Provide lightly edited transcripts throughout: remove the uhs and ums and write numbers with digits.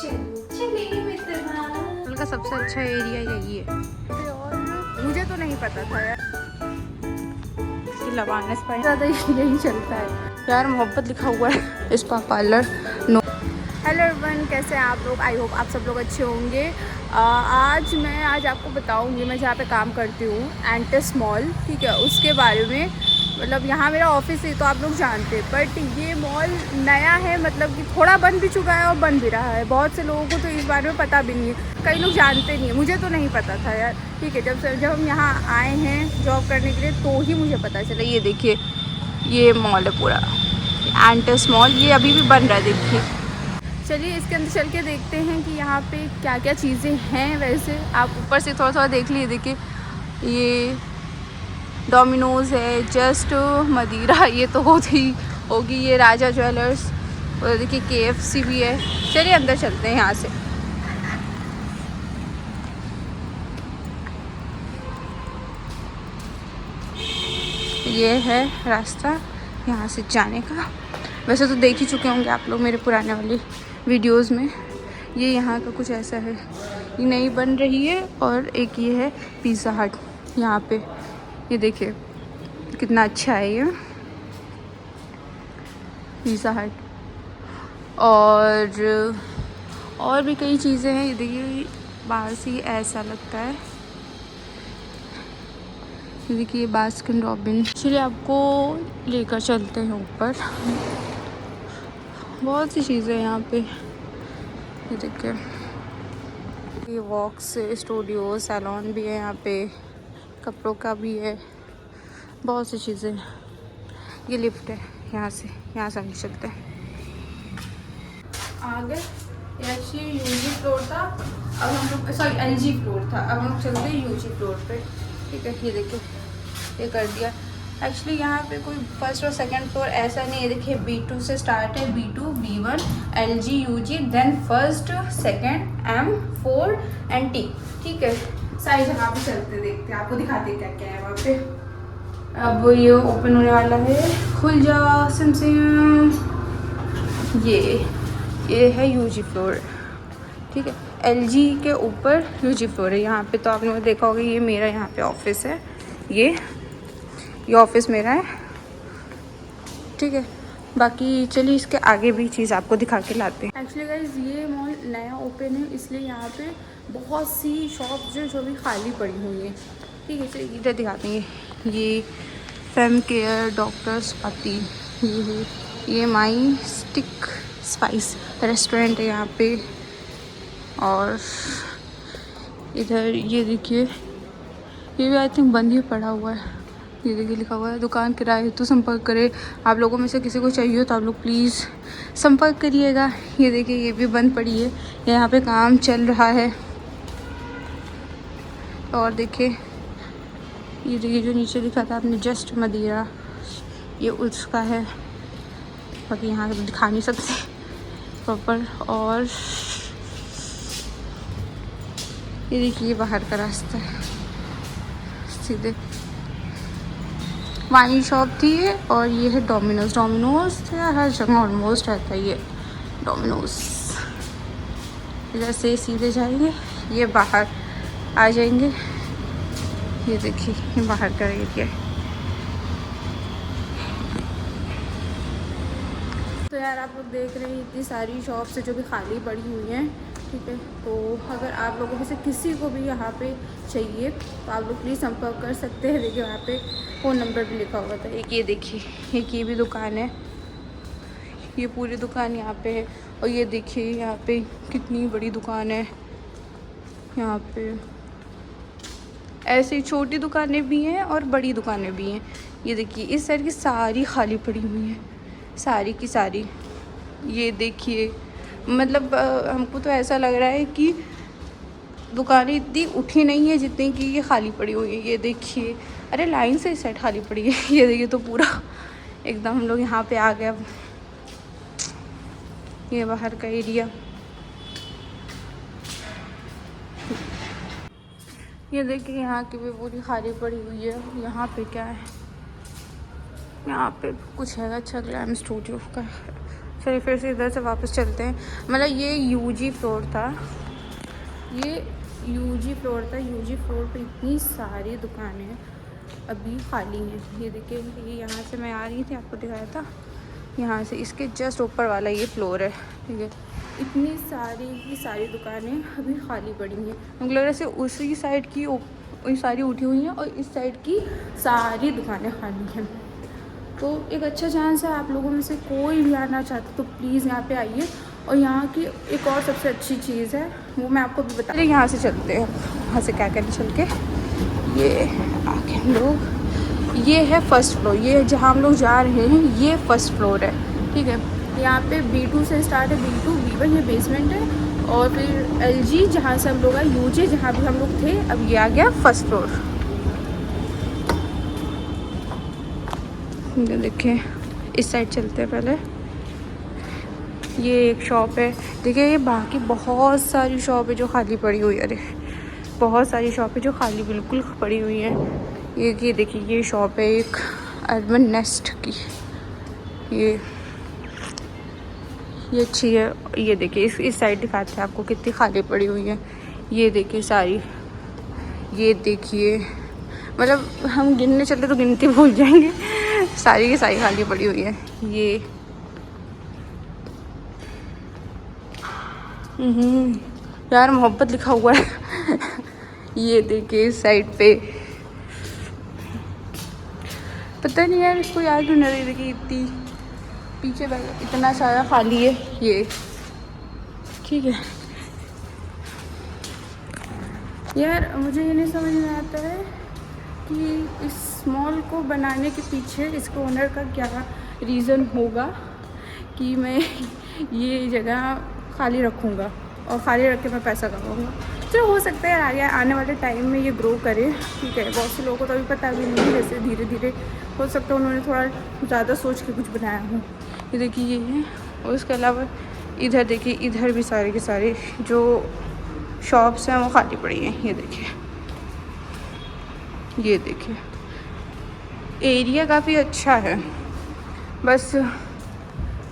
का सबसे अच्छा एरिया यही है और मुझे तो नहीं पता था यार कि लवानस पर ज़्यादा यही चलता है यार। मोहब्बत लिखा हुआ है spa parlour no. Hello everyone, कैसे हैं आप लोग? आई होप आप सब लोग अच्छे होंगे। आज आपको बताऊंगी मैं जहाँ पे काम करती हूँ एंटस मॉल, ठीक है, उसके बारे में। मतलब यहाँ मेरा ऑफिस है तो आप लोग जानते हैं, बट ये मॉल नया है, मतलब कि थोड़ा बन भी चुका है और बन भी रहा है। बहुत से लोगों को तो इस बारे में पता भी नहीं है, कई लोग जानते नहीं है, मुझे तो नहीं पता था यार, ठीक है। जब हम यहाँ आए हैं जॉब करने के लिए तो ही मुझे पता चला। ये देखिए, ये मॉल है पूरा एंटस मॉल, ये अभी भी बन रहा है, देखिए। चलिए इसके अंदर चल के देखते हैं कि यहाँ पे क्या क्या चीज़ें हैं। वैसे आप ऊपर से थोड़ा थोड़ा देख लीजिए, देखिए ये डोमिनोज़ है, जस्ट मदिरा ये तो होगी ये राजा ज्वेलर्स, और देखिए KFC भी है। चलिए अंदर चलते हैं यहाँ से। ये है रास्ता यहाँ से जाने का। वैसे तो देख ही चुके होंगे आप लोग मेरे पुराने वाली वीडियोस में। ये यहाँ का कुछ ऐसा है, ये नई बन रही है। और एक ये है पिज़्ज़ा हट यहाँ पे, ये देखिए कितना अच्छा है ये पिज़्ज़ा हट। और भी कई चीज़ें हैं, ये देखिए बाहर से ऐसा लगता है। ये देखिए बास्किन रॉबिन्स। चलिए आपको लेकर चलते हैं ऊपर। बहुत सी चीज़ें हैं यहाँ पे, ये देखिए ये वॉक्स स्टूडियो सैलून भी है यहाँ पे, कपड़ों का भी है, बहुत सी चीज़ें। ये लिफ्ट है, यहाँ से हम चलते हैं आगे। एक्चुअली यूजी फ्लोर था, अब हम लोग सॉरी LG फ्लोर था, अब हम लोग चलते हैं यूजी फ्लोर पे, ठीक है। ये देखिए ये कर दिया। एक्चुअली यहाँ पे कोई फर्स्ट और सेकंड फ्लोर ऐसा नहीं है, देखिए B2 से स्टार्ट है, B2 B1 LG UG, then first second M 4 and T, ठीक है। सारी जगह पे चलते देखते हैं, आपको दिखाते क्या क्या है वहाँ पे। अब ये ओपन होने वाला है, खुल जा सिम सिम। ये है यूजी फ्लोर, ठीक है। LG के ऊपर यूजी फ्लोर है यहाँ पे। तो आपने देखा होगा ये मेरा यहाँ पे ऑफिस है, ये ऑफिस मेरा है, ठीक है। बाकी चलिए इसके आगे भी चीज़ आपको दिखा के लाते हैं। एक्चुअली गाइस ये मॉल नया ओपन है, इसलिए यहाँ पे बहुत सी शॉप्स जो भी खाली पड़ी हुई हैं, ठीक है। चलिए इधर दिखाते हैं। ये फेम केयर, डॉक्टर्स पति, ये माई स्टिक स्पाइस रेस्टोरेंट है यहाँ पे। और इधर ये देखिए ये भी आई थिंक बंद ही पड़ा हुआ है। ये देखिए लिखा हुआ है दुकान किराए हेतु संपर्क करें। आप लोगों में से किसी को चाहिए हो तो आप लोग प्लीज़ संपर्क करिएगा। ये देखिए ये भी बंद पड़ी है, यहाँ पे काम चल रहा है। और देखिए ये देखिए जो नीचे दिखा था आपने जस्ट मदिरा, ये उसका है। बाकी यहाँ तो दिखा नहीं सकते प्रॉपर। और ये देखिए बाहर का रास्ता है, सीधे वाइन शॉप थी। और ये है डोमिनोज हर जगह ऑलमोस्ट रहता है ये डोमिनोज। इधर से सीधे जाएंगे, ये बाहर आ जाएंगे। ये देखिए ये बाहर का एरिया है। तो यार आप लोग देख रहे हैं इतनी सारी शॉप्स है जो भी खाली पड़ी हुई हैं, ठीक है। तो अगर आप लोगों में से किसी को भी यहाँ पे चाहिए तो आप लोग प्लीज़ संपर्क कर सकते हैं। देखिए यहाँ पे फ़ोन नंबर भी लिखा हुआ था। एक ये देखिए एक ये भी दुकान है, ये पूरी दुकान यहाँ पे है। और ये देखिए यहाँ पे कितनी बड़ी दुकान है। यहाँ पे ऐसी छोटी दुकानें भी हैं और बड़ी दुकानें भी हैं। ये देखिए इस साइड की सारी खाली पड़ी हुई हैं, सारी की सारी। ये देखिए मतलब हमको तो ऐसा लग रहा है कि दुकानें इतनी उठी नहीं है जितनी कि ये खाली पड़ी हुई है। ये देखिए अरे लाइन से इस साइड खाली पड़ी है। ये देखिए तो पूरा एकदम हम लोग यहाँ पे आ गए। अब ये बाहर का एरिया, ये देखिए यहाँ की भी पूरी खाली पड़ी हुई है। यहाँ पे क्या है, यहाँ पे कुछ है अच्छा ग्लैम स्टूडियो का चलिए फिर से इधर से वापस चलते हैं। मतलब ये यूजी फ्लोर था, ये यूजी फ्लोर था। यूजी फ्लोर पे इतनी सारी दुकानें अभी खाली हैं। ये देखिए, ये यहाँ से मैं आ रही थी, आपको दिखाया था, यहाँ से इसके जस्ट ऊपर वाला ये फ्लोर है, ठीक है। इतनी सारी की सारी दुकानें अभी खाली पड़ी हैं। मुझे लग रहा है उसी साइड की सारी उठी हुई हैं और इस साइड की सारी दुकानें खाली हैं। तो एक अच्छा चांस है, आप लोगों में से कोई भी आना चाहते तो प्लीज़ यहाँ पे आइए। और यहाँ की एक और सबसे अच्छी चीज़ है, वो मैं आपको भी बता रही। यहाँ से चलते हैं, यहाँ से क्या कहते चल के, ये आगे हम लोग, ये है फर्स्ट फ्लोर। ये जहाँ हम लोग जा रहे हैं ये फर्स्ट फ्लोर है, ठीक है। यहाँ पे B2 से स्टार्ट है, B2 B1 ये बेसमेंट है, और फिर LG जहाँ से हम लोग आए, UJ जहाँ भी हम लोग थे, अब ये आ गया फर्स्ट फ्लोर। देखिए इस साइड चलते हैं पहले। ये एक शॉप है, देखिए ये बाकी बहुत सारी शॉप है जो खाली पड़ी हुई है। अरे बहुत सारी शॉप है जो खाली बिल्कुल पड़ी हुई है। ये देखिए ये शॉप है एक अर्बन नेस्ट की, ये अच्छी है। ये देखिए इस साइड दिखाते हैं आपको कितनी खाली पड़ी हुई है। ये देखिए सारी, ये देखिए मतलब हम गिनने चलते तो गिनती भूल जाएंगे, सारी की सारी खाली पड़ी हुई है। ये यार मोहब्बत लिखा हुआ है ये देखिए इस साइड पे, पता नहीं यार इसको याद क्यों नहीं। देखिए इतनी पीछे इतना सारा खाली है ये, ठीक है। यार मुझे ये नहीं समझ में आता है कि इस मॉल को बनाने के पीछे इसके ओनर का क्या रीज़न होगा कि मैं ये जगह खाली रखूँगा और खाली रख के मैं पैसा कमाऊँगा। चलो हो सकता है आगे आने वाले टाइम में ये ग्रो करे, ठीक है। बहुत से लोगों को तो अभी पता भी नहीं, जैसे धीरे धीरे हो सकता है उन्होंने थोड़ा ज़्यादा सोच के कुछ बनाया हो। ये देखिए ये है, और उसके अलावा इधर देखिए, इधर भी सारे के सारे जो शॉप्स हैं वो खाली पड़ी हैं। ये देखिए, ये देखिए एरिया काफ़ी अच्छा है, बस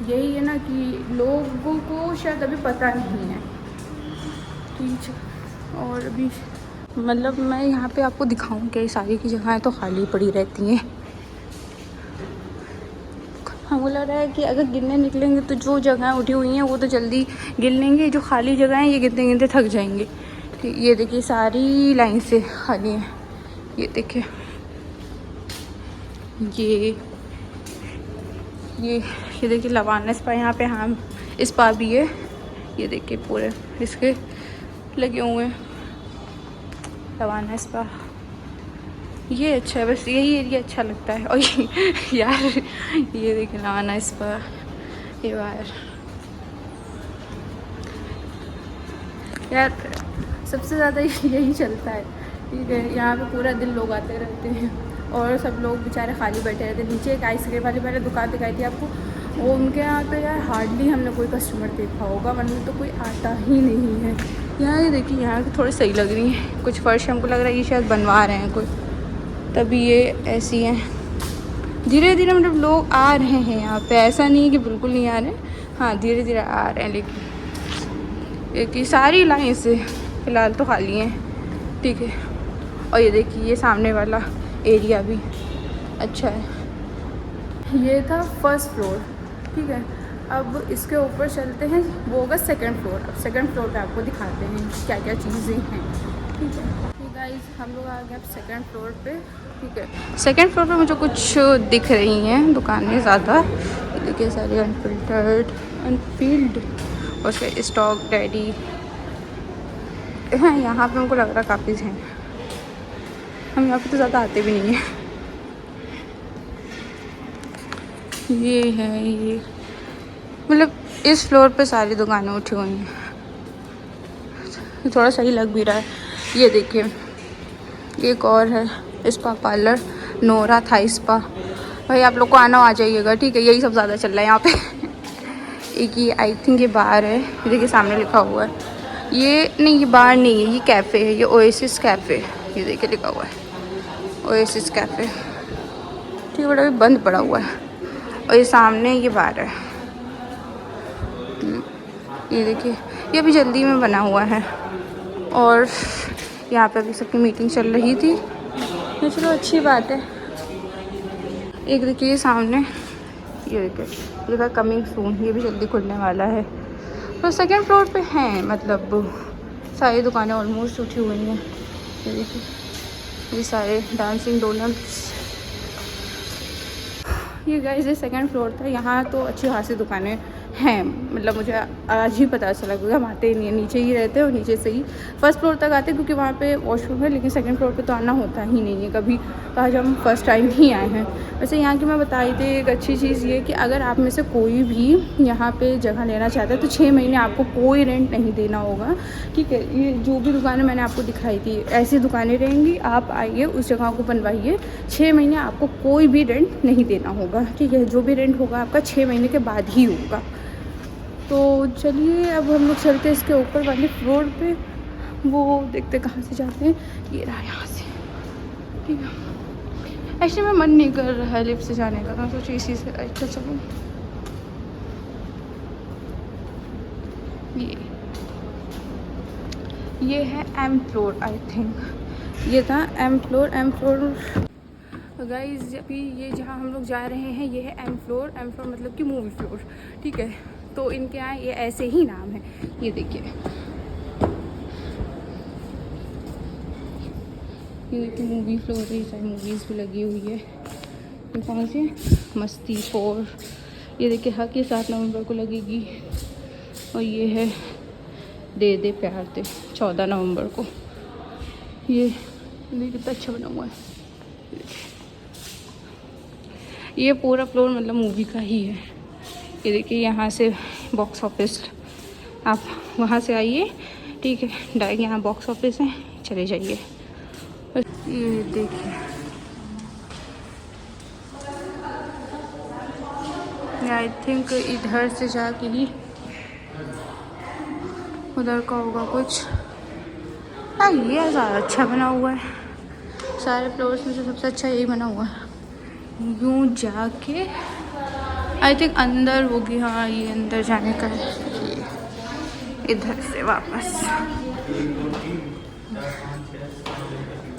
यही है ना कि लोगों को शायद अभी पता नहीं है, ठीक है। और अभी मतलब मैं यहाँ पे आपको दिखाऊं क्या, सारी की जगहें तो खाली पड़ी रहती हैं। हमको लग रहा है कि अगर गिनने निकलेंगे तो जो जगहें उठी हुई हैं वो तो जल्दी गिन लेंगे, जो खाली जगह हैं ये गिनते गिनते थक जाएंगे। ये देखिए सारी लाइन से खाली हैं। ये देखिए ये देखिए लवाना स्पा, यहाँ पे हम स्पा भी है। ये देखिए पूरे इसके लगे हुए हैं लवाना स्पा, ये अच्छा है, बस यही एरिया अच्छा लगता है। और यार ये देखिए लवाना स्पा, ये बाहर यार सबसे ज़्यादा यही चलता है, ठीक है। यहाँ पे पूरा दिन लोग आते रहते हैं और सब लोग बेचारे खाली बैठे रहते हैं। नीचे एक आइसक्रीम वाली मैंने दुकान दिखाई थी आपको, वो उनके यहाँ तो यार हार्डली हमने कोई कस्टमर देखा होगा, वरना तो कोई आता ही नहीं है। यहाँ ये देखिए यहाँ की थोड़ी सही लग रही है, कुछ फर्श हमको लग रहा है ये शायद बनवा रहे हैं कोई, तभी ये ऐसी हैं। धीरे धीरे मतलब लोग आ रहे हैं यहाँ पे, ऐसा नहीं है कि बिल्कुल नहीं आ रहे, हाँ धीरे धीरे आ रहे हैं। लेकिन एक सारी लाइन से फ़िलहाल तो खाली हैं, ठीक है। और ये देखिए ये सामने वाला एरिया भी अच्छा है। ये था फर्स्ट फ्लोर, ठीक है। अब इसके ऊपर चलते हैं, वो होगा सेकंड फ्लोर। अब सेकंड फ्लोर पे आपको दिखाते हैं क्या क्या चीज़ें हैं, ठीक है। तो गाइस हम लोग आ गए अब सेकंड फ्लोर पे, ठीक है। सेकंड फ्लोर पे मुझे कुछ दिख रही हैं दुकानें ज़्यादा, देखिए सारी अनफिल्टर्ड अनफील्ड, उसके स्टॉक डैडी हैं। यहाँ पे हमको लग रहा काफ़ी हैं, हम यहाँ पे तो ज़्यादा आते भी नहीं हैं। ये है, ये मतलब इस फ्लोर पे सारी दुकानें उठी हुई हैं, थोड़ा सही लग भी रहा है। ये देखिए एक और है spa parlour, Nora Thai spa. भाई आप लोग को आना आ जाइएगा, ठीक है। यही सब ज़्यादा चल रहा है यहाँ पे। एक ये आई थिंक ये बार है, देखिए सामने लिखा हुआ है। ये नहीं, ये बार नहीं है, ये कैफ़े है, ये ओएसिस कैफ़े, ये देखिए लिखा हुआ है ओएसिस कैफ़े, ठीक है। बट अभी बंद पड़ा हुआ है। और ये सामने ये बार है, ये देखिए, ये अभी जल्दी में बना हुआ है। और यहाँ पे अभी सबकी मीटिंग चल रही थी, तो चलो अच्छी बात है। एक देखिए सामने, ये देखिए लिखा कमिंग सून, ये भी जल्दी खुलने वाला है। तो सेकंड फ्लोर पे हैं, मतलब सारी दुकानें ऑलमोस्ट उठी हुई हैं। ये देखिए, ये सारे डांसिंग डोनट्स। ये गाइस ये सेकंड फ्लोर था। यहाँ तो अच्छी खासी दुकानें हैं, मतलब मुझे आज ही पता चला, क्योंकि हम आते ही नहीं है, नीचे ही रहते हैं और नीचे से ही फर्स्ट फ्लोर तक आते हैं, क्योंकि वहाँ पे वॉशरूम है। लेकिन सेकंड फ्लोर पे तो आना होता ही नहीं है कभी, तो आज हम फर्स्ट टाइम ही आए हैं। वैसे यहाँ की मैं बताई थी एक अच्छी चीज़ ये कि अगर आप में से कोई भी यहाँ पे जगह लेना चाहता है तो 6 महीने आपको कोई रेंट नहीं देना होगा, ठीक है। ये जो भी दुकानें मैंने आपको दिखाई थी, ऐसी दुकानें रहेंगी, आप आइए उस जगह को बनवाइए, 6 महीने आपको कोई भी रेंट नहीं देना होगा, ठीक है। जो भी रेंट होगा आपका 6 महीने के बाद ही होगा। तो चलिए अब हम लोग चलते हैं इसके ऊपर वाले फ्लोर पे, वो देखते कहाँ से जाते हैं। ये रहा यहाँ से, ठीक है। एक्चुअली मैं मन नहीं कर रहा है लिफ्ट से जाने का, मैं सोची इसी से अच्छा चलो। ये है एम फ्लोर, आई थिंक ये था एम फ्लोर। गाइस अभी ये जहाँ हम लोग जा रहे हैं ये है एम फ्लोर मतलब कि मूवी फ्लोर, ठीक है। तो इनके यहाँ ये ऐसे ही नाम है। ये देखिए, ये देखिए मूवी फ्लोर है, सारी मूवीज़ भी लगी हुई है। ये कौन सी है, मस्ती 4। ये देखिए हक ये 7 नवंबर को लगेगी। और ये है दे दे प्यार दे 14 नवंबर को। ये कितना अच्छा बना हुआ है। ये पूरा फ्लोर मतलब मूवी का ही है। ये देखिए यहाँ से बॉक्स ऑफिस, आप वहाँ से आइए, ठीक है, डायरेक्ट यहाँ बॉक्स ऑफिस है, चले जाइए। ये देखिए आई थिंक इधर से जाके ही उधर का होगा कुछ। हाँ ये ज़्यादा अच्छा बना हुआ है, सारे फ्लोर्स में से सबसे अच्छा यही बना हुआ है। यूँ जाके आई थिंक अंदर होगी, हाँ ये अंदर जाने का है। ये इधर से वापस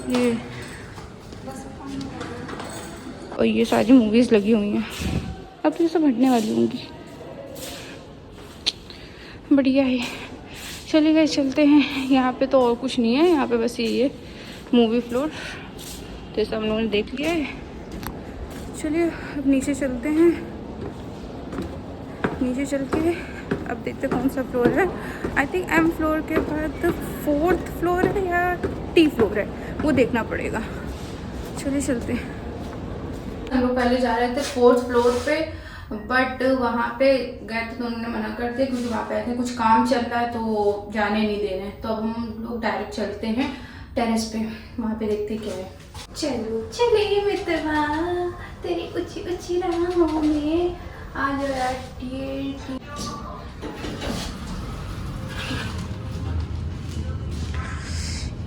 ये, और ये सारी मूवीज़ लगी हुई हैं। अब तो ये सब हटने वाली होंगी, बढ़िया है। चलिए गए चलते हैं। यहाँ पे तो और कुछ नहीं है, यहाँ पे बस ये मूवी फ्लोर तो सब हम लोगों ने देख लिया है। चलिए अब नीचे चलते हैं, नीचे चल के अब देखते कौन सा फ्लोर है। आई थिंक एम फ्लोर के बाद 4th फ्लोर है या टी फ्लोर है, वो देखना पड़ेगा। चलिए चलते हैं। हम लोग पहले जा रहे थे 4th फ्लोर पे, बट वहाँ पे गए थे तो उन्होंने मना कर दिया, क्योंकि वहाँ पे कुछ काम चल रहा है तो जाने नहीं दे रहे हैं। तो अब हम लोग डायरेक्ट चलते हैं टेरेस पे, वहाँ पे देखते क्या है। चलो चले मित्रवा तेरी ऊंची ऊंची राहों में आ जाओ।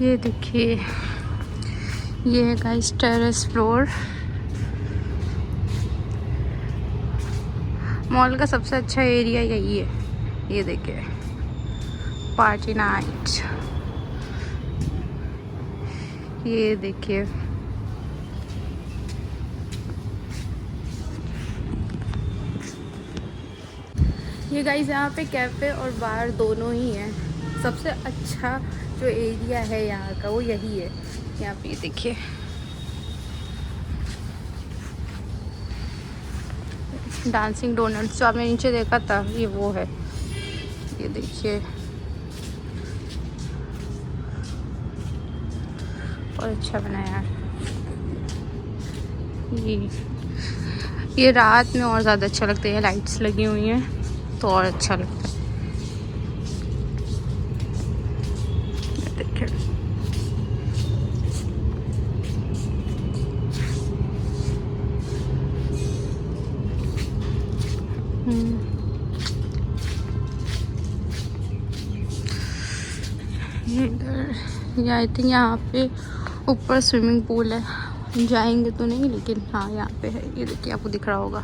ये देखिए ये है गाइस टेरेस फ्लोर। मॉल का सबसे अच्छा एरिया यही है। ये देखिए पार्टी नाइट, ये देखिए ये गाइस यहाँ पे कैफ़े और बार दोनों ही हैं। सबसे अच्छा जो एरिया है यहाँ का वो यही है। यहाँ पे देखिए डांसिंग डोनट्स जो आपने नीचे देखा था ये वो है। ये देखिए और अच्छा बनाया है। ये रात में और ज़्यादा अच्छा लगता है, लाइट्स लगी हुई हैं तो और अच्छा लगता है। देखिए ये आई थिंक यहाँ पे ऊपर स्विमिंग पूल है, जाएंगे तो नहीं लेकिन हाँ यहाँ पे है। ये देखिए आपको दिख रहा होगा।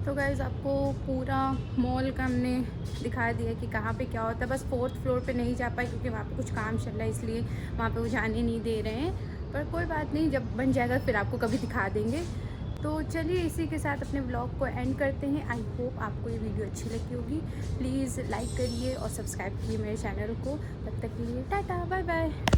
तो गाइस आपको पूरा मॉल का हमने दिखा दिया कि कहाँ पे क्या होता है। बस 4th फ्लोर पे नहीं जा पाए क्योंकि वहाँ पे कुछ काम चल रहा है, इसलिए वहाँ पे वो जाने नहीं दे रहे हैं। पर कोई बात नहीं, जब बन जाएगा फिर आपको कभी दिखा देंगे। तो चलिए इसी के साथ अपने ब्लॉग को एंड करते हैं। आई होप आपको ये वीडियो अच्छी लगी होगी। प्लीज़ लाइक करिए और सब्सक्राइब कीजिए मेरे चैनल को। तब तक के लिए टाटा बाय बाय।